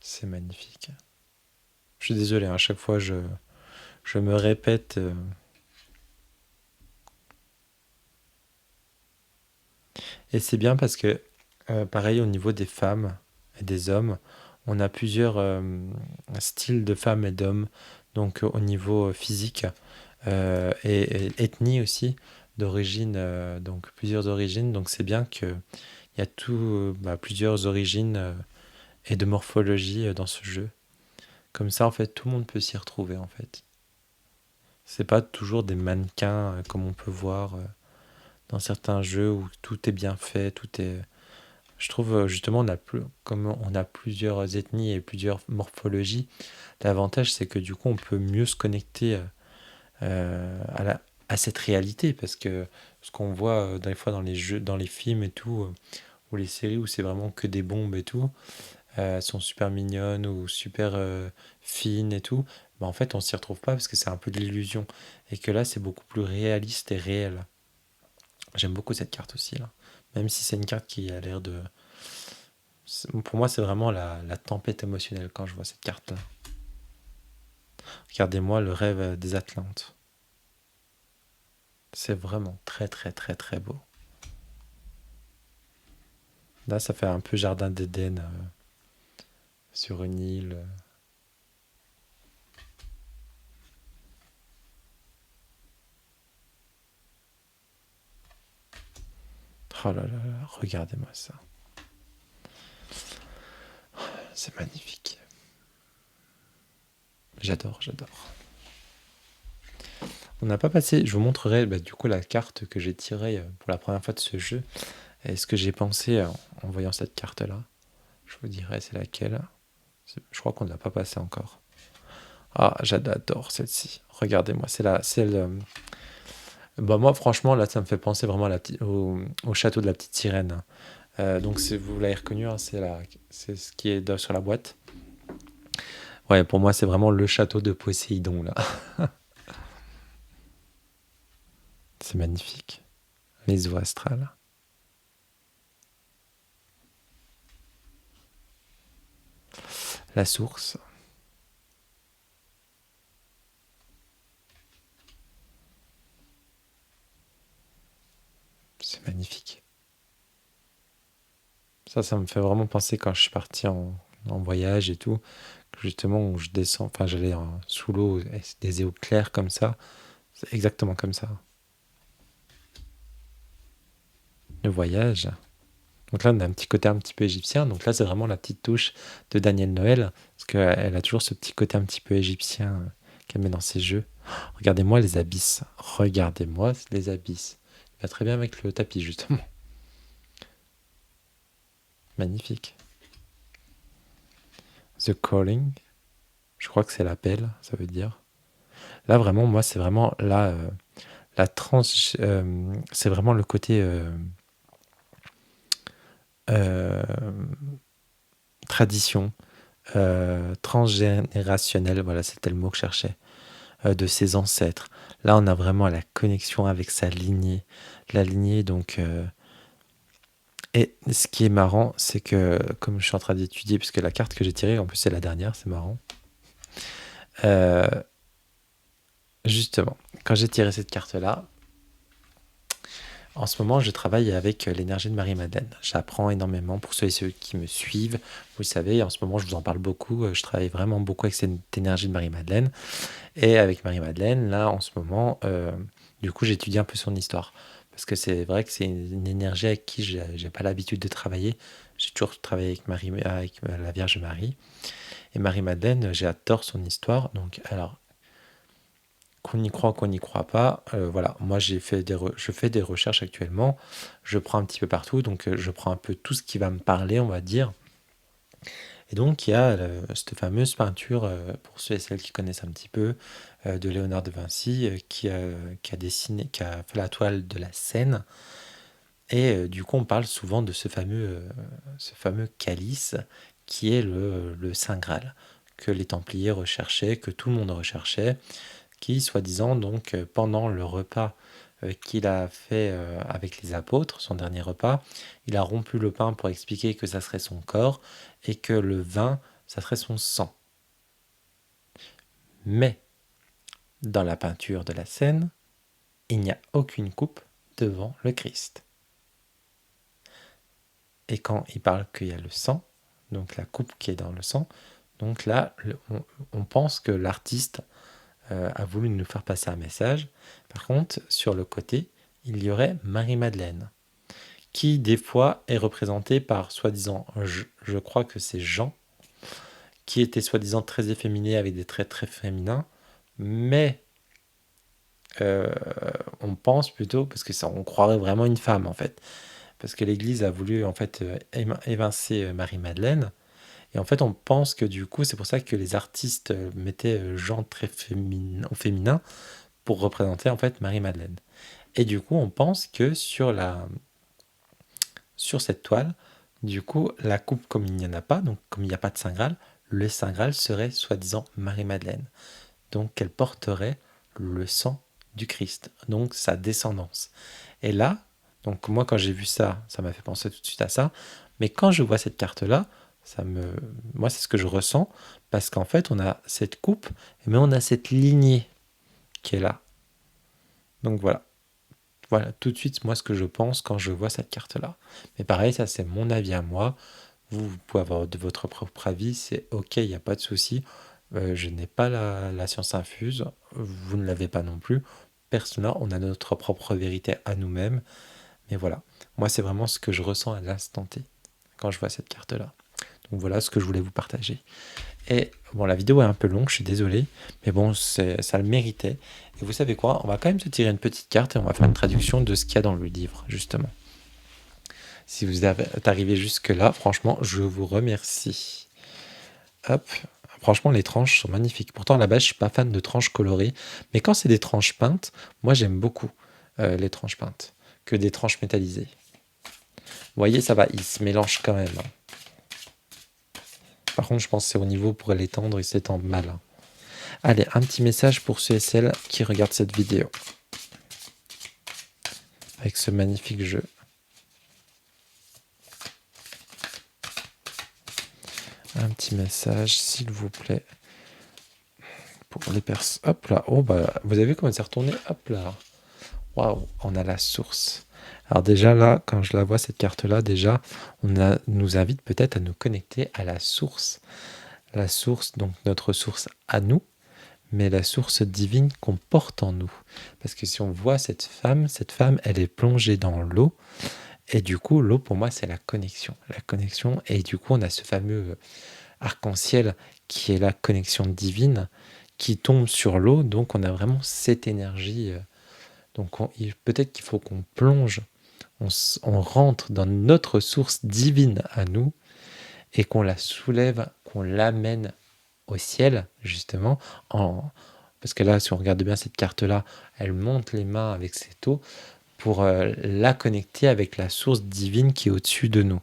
C'est magnifique. Je suis désolé, hein, à chaque fois je me répète. Et c'est bien parce que, pareil, au niveau des femmes et des hommes, on a plusieurs styles de femmes et d'hommes. Donc, au niveau physique et ethnie aussi, d'origine, donc plusieurs origines. Donc, c'est bien qu'il y a plusieurs origines et de morphologie dans ce jeu. Comme ça, en fait, tout le monde peut s'y retrouver, en fait. C'est pas toujours des mannequins comme on peut voir dans certains jeux où tout est bien fait, tout est. Je trouve justement comme on a plusieurs ethnies et plusieurs morphologies, l'avantage c'est que du coup on peut mieux se connecter à cette réalité parce que ce qu'on voit des fois dans les jeux, dans les films et tout, ou les séries où c'est vraiment que des bombes et tout, elles sont super mignonnes ou super fines et tout, bah en fait on s'y retrouve pas parce que c'est un peu de l'illusion et que là c'est beaucoup plus réaliste et réel. J'aime beaucoup cette carte aussi là, même si c'est une carte qui a l'air de. Pour moi, c'est vraiment la tempête émotionnelle quand je vois cette carte-là. Regardez-moi le rêve des Atlantes. C'est vraiment très très très très beau. Là, ça fait un peu jardin d'Éden sur une île. Oh là là là, regardez-moi ça. C'est magnifique. J'adore, j'adore. On n'a pas passé, je vous montrerai du coup la carte que j'ai tirée pour la première fois de ce jeu et ce que j'ai pensé en voyant cette carte-là. Je vous dirai c'est laquelle. Je crois qu'on ne l'a pas passée encore. Ah, j'adore celle-ci. Regardez-moi, c'est celle. Bah moi, franchement, là, ça me fait penser vraiment au château de la petite sirène. Donc, vous l'avez reconnu, hein, c'est ce qui est sur la boîte. Ouais, pour moi, c'est vraiment le château de Poséidon, là. C'est magnifique. Les eaux astrales. La source. C'est magnifique. Ça me fait vraiment penser quand je suis parti en voyage et tout. Que justement, où je descends, enfin, j'allais sous l'eau, et c'est des eaux claires comme ça. C'est exactement comme ça. Le voyage. Donc là, on a un petit côté un petit peu égyptien. Donc là, c'est vraiment la petite touche de Daniel Noël. Parce qu'elle a toujours ce petit côté un petit peu égyptien qu'elle met dans ses jeux. Regardez-moi les abysses. Regardez-moi les abysses. Il va très bien avec le tapis, justement. Magnifique. The Calling. Je crois que c'est l'appel, ça veut dire. Là, vraiment, moi, c'est vraiment la trans. C'est vraiment le côté euh, tradition, transgénérationnel. Voilà, c'était le mot que je cherchais. De ses ancêtres. Là, on a vraiment la connexion avec sa lignée. La lignée, donc. Et ce qui est marrant, c'est que, comme je suis en train d'étudier, puisque la carte que j'ai tirée, en plus, c'est la dernière, c'est marrant. Euh, Justement, quand j'ai tiré cette carte-là, en ce moment, je travaille avec l'énergie de Marie-Madeleine. J'apprends énormément pour ceux et ceux qui me suivent. Vous le savez, en ce moment, je vous en parle beaucoup. Je travaille vraiment beaucoup avec cette énergie de Marie-Madeleine. Et avec Marie-Madeleine, là, en ce moment, du coup, j'étudie un peu son histoire. Parce que c'est vrai que c'est une énergie avec qui j'ai pas l'habitude de travailler. J'ai toujours travaillé avec la Vierge Marie. Et Marie-Madeleine, j'adore son histoire. Donc, alors, qu'on y croit, qu'on n'y croit pas, voilà. Moi, je fais des recherches actuellement. Je prends un petit peu partout. Donc, je prends un peu tout ce qui va me parler, on va dire. Et donc, il y a cette fameuse peinture, pour ceux et celles qui connaissent un petit peu, de Léonard de Vinci, qui a dessiné, qui a fait la toile de la Seine. Et du coup, on parle souvent de ce fameux calice qui est le Saint Graal, que les Templiers recherchaient, que tout le monde recherchait, qui, soi-disant, donc, pendant le repas qu'il a fait avec les apôtres, son dernier repas. Il a rompu le pain pour expliquer que ça serait son corps et que le vin, ça serait son sang. Mais dans la peinture de la scène, il n'y a aucune coupe devant le Christ. Et quand il parle qu'il y a le sang, donc la coupe qui est dans le sang, donc là, on pense que l'artiste a voulu nous faire passer un message. Par contre, sur le côté, il y aurait Marie-Madeleine, qui des fois est représentée par soi-disant, je crois que c'est Jean, qui était soi-disant très efféminé avec des traits très féminins, mais euh, on pense plutôt, parce que ça, on croirait vraiment une femme en fait, parce que l'Église a voulu en fait évincer Marie-Madeleine, et en fait on pense que du coup c'est pour ça que les artistes mettaient Jean très féminin, au féminin pour représenter en fait Marie-Madeleine. Et du coup on pense que sur cette toile, du coup la coupe comme il n'y en a pas, donc comme il n'y a pas de Saint Graal, le Saint Graal serait soi-disant Marie-Madeleine. Donc qu'elle porterait le sang du Christ, donc sa descendance. Et là, donc moi quand j'ai vu ça, ça m'a fait penser tout de suite à ça, mais quand je vois cette carte-là, moi c'est ce que je ressens, parce qu'en fait on a cette coupe, mais on a cette lignée qui est là. Donc voilà. Voilà, tout de suite, moi, ce que je pense quand je vois cette carte-là. Mais pareil, ça, c'est mon avis à moi. Vous pouvez avoir de votre propre avis, c'est OK, il n'y a pas de souci. Je n'ai pas la science infuse, vous ne l'avez pas non plus. Personnellement, on a notre propre vérité à nous-mêmes. Mais voilà, moi, c'est vraiment ce que je ressens à l'instant T quand je vois cette carte-là. Donc voilà ce que je voulais vous partager. Et bon, la vidéo est un peu longue, je suis désolé, mais bon, ça le méritait. Et vous savez quoi? On va quand même se tirer une petite carte et on va faire une traduction de ce qu'il y a dans le livre, justement. Si vous êtes arrivé jusque-là, franchement, je vous remercie. Hop. Franchement, les tranches sont magnifiques. Pourtant, à la base, je suis pas fan de tranches colorées, mais quand c'est des tranches peintes, moi j'aime beaucoup les tranches peintes que des tranches métallisées. Vous voyez, ça va, ils se mélangent quand même, hein. Par contre, je pense que c'est au niveau pour l'étendre, il s'étend mal, hein. Allez, un petit message pour ceux et celles qui regardent cette vidéo avec ce magnifique jeu. Un petit message, s'il vous plaît, pour les personnes. Hop là, oh bah, vous avez vu comment c'est retourné? Hop là, waouh, on a la source. Alors déjà là, quand je la vois cette carte-là, déjà, nous invite peut-être à nous connecter à la source. La source, donc notre source à nous, mais la source divine qu'on porte en nous. Parce que si on voit cette femme, elle est plongée dans l'eau. Et du coup, l'eau, pour moi, c'est la connexion. La connexion, et du coup, on a ce fameux arc-en-ciel qui est la connexion divine qui tombe sur l'eau. Donc, on a vraiment cette énergie. Donc, peut-être qu'il faut qu'on plonge, on rentre dans notre source divine à nous et qu'on la soulève, qu'on l'amène au ciel, justement, parce que là, si on regarde bien cette carte-là, elle monte les mains avec cette eau pour la connecter avec la source divine qui est au-dessus de nous.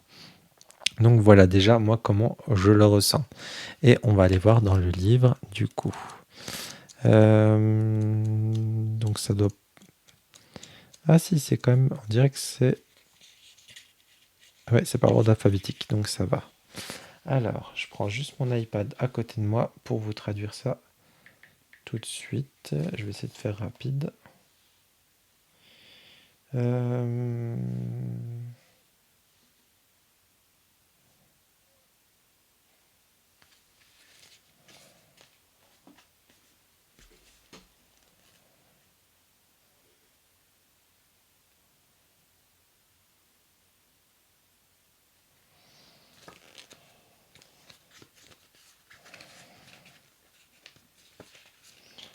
Donc voilà déjà moi comment je le ressens. Et on va aller voir dans le livre du coup. Donc ça doit... Ah si, c'est quand même... On dirait que c'est... Ouais, c'est par ordre alphabétique, donc ça va. Alors, je prends juste mon iPad à côté de moi pour vous traduire ça tout de suite. Je vais essayer de faire rapide. Euh...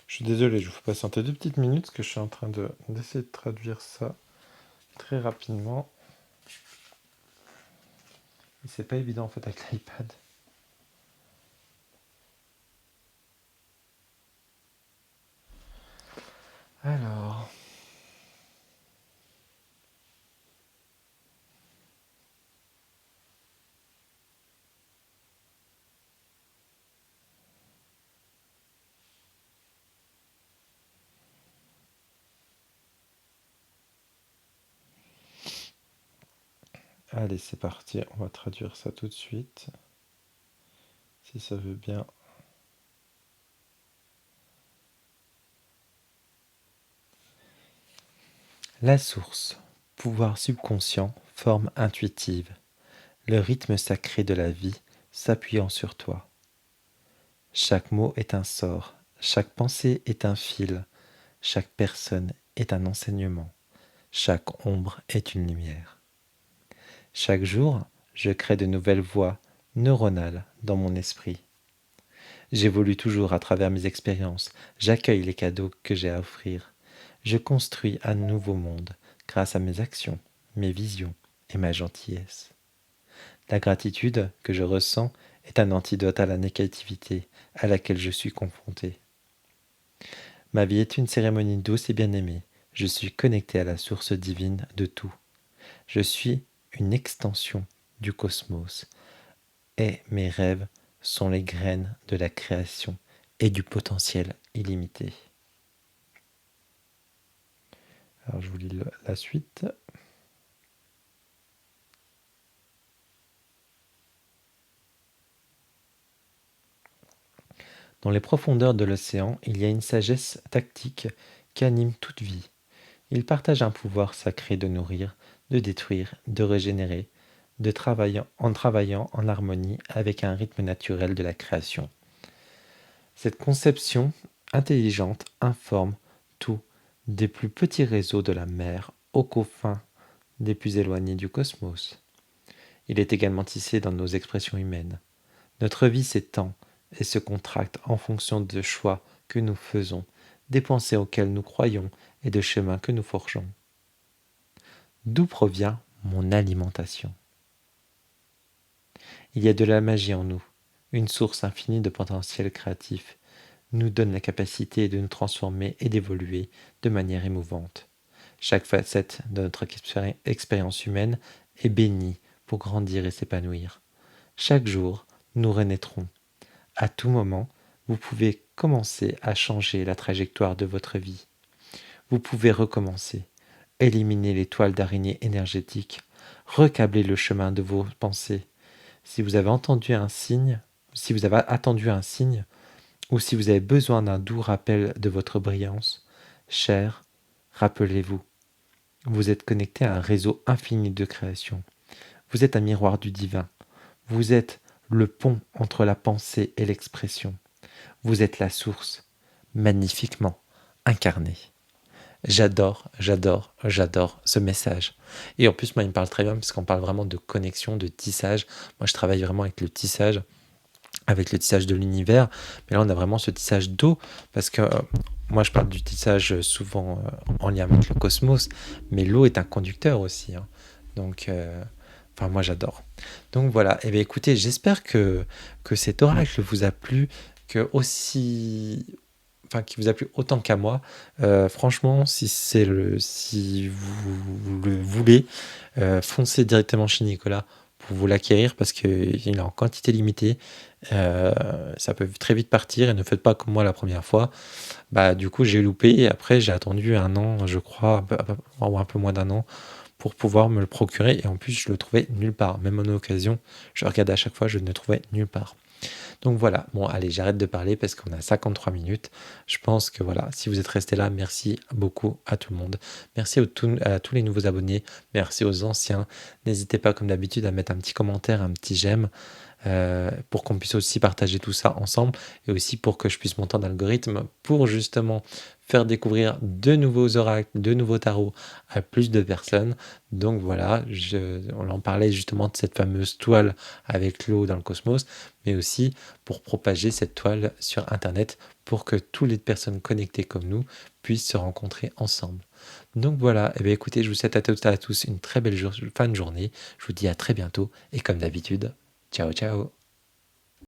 Je suis désolé, je vous fais patienter 2 petites minutes parce que je suis en train d'essayer de traduire ça très rapidement. Et c'est pas évident en fait avec l'iPad. Alors, Allez, c'est parti, on va traduire ça tout de suite, si ça veut bien. La source, pouvoir subconscient, forme intuitive, le rythme sacré de la vie s'appuyant sur toi. Chaque mot est un sort, chaque pensée est un fil, chaque personne est un enseignement, chaque ombre est une lumière. Chaque jour, je crée de nouvelles voies neuronales dans mon esprit. J'évolue toujours à travers mes expériences, j'accueille les cadeaux que j'ai à offrir. Je construis un nouveau monde grâce à mes actions, mes visions et ma gentillesse. La gratitude que je ressens est un antidote à la négativité à laquelle je suis confronté. Ma vie est une cérémonie douce et bien-aimée. Je suis connecté à la source divine de tout. Je suis une extension du cosmos et mes rêves sont les graines de la création et du potentiel illimité. Alors je vous lis la suite. Dans les profondeurs de l'océan, il y a une sagesse tactique qui anime toute vie. Il partage un pouvoir sacré de nourrir, de détruire, de régénérer, en travaillant en harmonie avec un rythme naturel de la création. Cette conception intelligente informe tout, des plus petits réseaux de la mer aux confins des plus éloignés du cosmos. Il est également tissé dans nos expressions humaines. Notre vie s'étend et se contracte en fonction de choix que nous faisons, des pensées auxquelles nous croyons et de chemins que nous forgeons. D'où provient mon alimentation? Il y a de la magie en nous, une source infinie de potentiel créatif, nous donne la capacité de nous transformer et d'évoluer de manière émouvante. Chaque facette de notre expérience humaine est bénie pour grandir et s'épanouir. Chaque jour, nous renaîtrons. À tout moment, vous pouvez commencer à changer la trajectoire de votre vie. Vous pouvez recommencer, éliminer les toiles d'araignée énergétiques, recabler le chemin de vos pensées. Si vous avez entendu un signe, si vous avez attendu un signe, ou si vous avez besoin d'un doux rappel de votre brillance, cher, rappelez-vous, vous êtes connecté à un réseau infini de création. Vous êtes un miroir du divin. Vous êtes le pont entre la pensée et l'expression. Vous êtes la source, magnifiquement incarnée. J'adore, j'adore, j'adore ce message. Et en plus, moi, il me parle très bien parce qu'on parle vraiment de connexion, de tissage. Moi, je travaille vraiment avec le tissage de l'univers. Mais là, on a vraiment ce tissage d'eau parce que moi, je parle du tissage souvent en lien avec le cosmos, mais l'eau est un conducteur aussi, hein. Donc, enfin, moi, j'adore. Donc voilà. Et bien, écoutez, j'espère que cet oracle vous a plu, que aussi, enfin, qui vous a plu autant qu'à moi. Franchement, si vous le voulez, foncez directement chez Nicolas pour vous l'acquérir parce qu'il est en quantité limitée. Ça peut très vite partir et ne faites pas comme moi la première fois. Bah, du coup, j'ai loupé et après, j'ai attendu un an, je crois, ou un peu moins d'un an pour pouvoir me le procurer. Et en plus, je le trouvais nulle part. Même en occasion, je regardais à chaque fois, je ne le trouvais nulle part. Donc voilà, bon allez, j'arrête de parler parce qu'on a 53 minutes. Je pense que voilà, si vous êtes resté là, merci beaucoup à tout le monde. Merci à tous les nouveaux abonnés, merci aux anciens. N'hésitez pas comme d'habitude à mettre un petit commentaire, un petit j'aime. Pour qu'on puisse aussi partager tout ça ensemble et aussi pour que je puisse monter en algorithme pour justement faire découvrir de nouveaux oracles, de nouveaux tarots à plus de personnes. Donc voilà, on en parlait justement de cette fameuse toile avec l'eau dans le cosmos, mais aussi pour propager cette toile sur Internet pour que toutes les personnes connectées comme nous puissent se rencontrer ensemble. Donc voilà, et bien écoutez, je vous souhaite à toutes et à tous une très belle fin de journée. Je vous dis à très bientôt et comme d'habitude, ciao ciao.